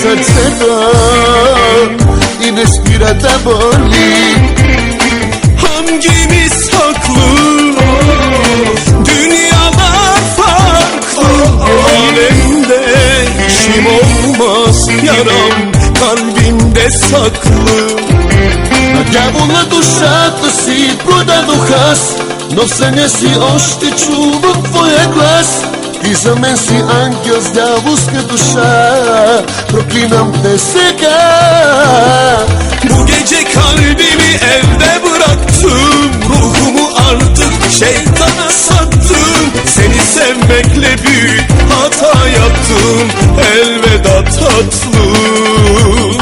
sърцето и не спира да боли. Hangimiz haklı? Dünyalar farklı. Alemde işim olmaz, yaram kalbimde saklı. На дявола душата си продадох аз, но в съня си още чувам твоя глас. Ти за мен си ангел с дяволска душа, проклинам те сега. Bu gece kalbimi evde bıraktım, ruhumu artık şeytana sattım. Seni sevmekle büyük hata yaptım, elveda tatlım.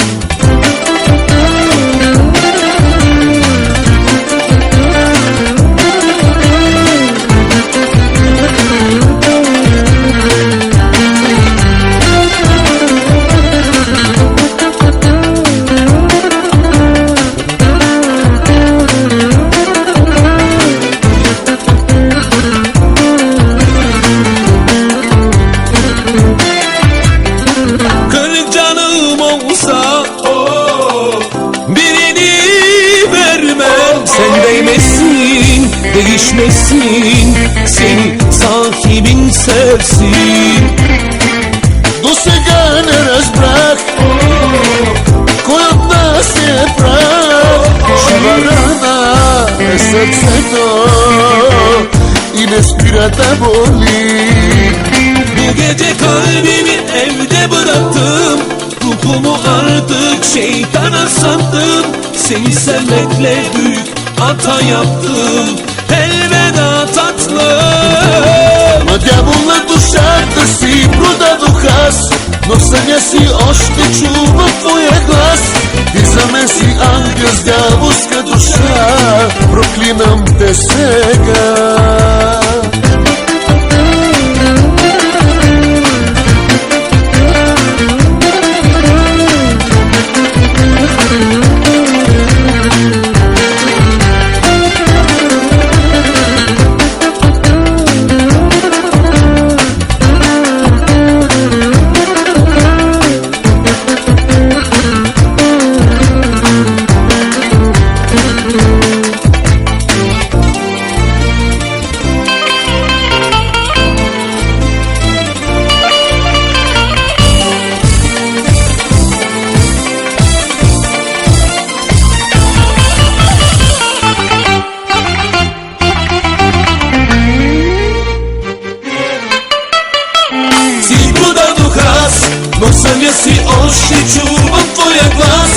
Sen değmesin, değişmesin, seni sahibin sevsin. До сега не разбрах кой от нас е прав. Жива рана е сърцето и не спира да боли. Bu gece kalbimi evde bıraktım, ruhumu artık şeytana sattım. Seni sevmekle büyük hata yaptım, elveda tatlım. На дявола душата си продадох аз, но в съня си още чувам твоя глас. Ти за мен си ангел с дяволска душа, проклинам те сега. Но в съня си още чувам твоя глас.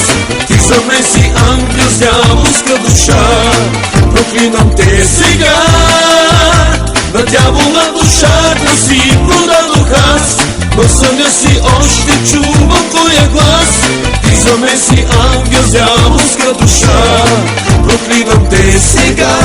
Ти за мен си ангел с дяволска душа, проклинам те сега. На дявола душата си продадох аз, но в съня си още чувам твоя глас. Ти за мен си ангел с дяволска душа, проклинам те сега.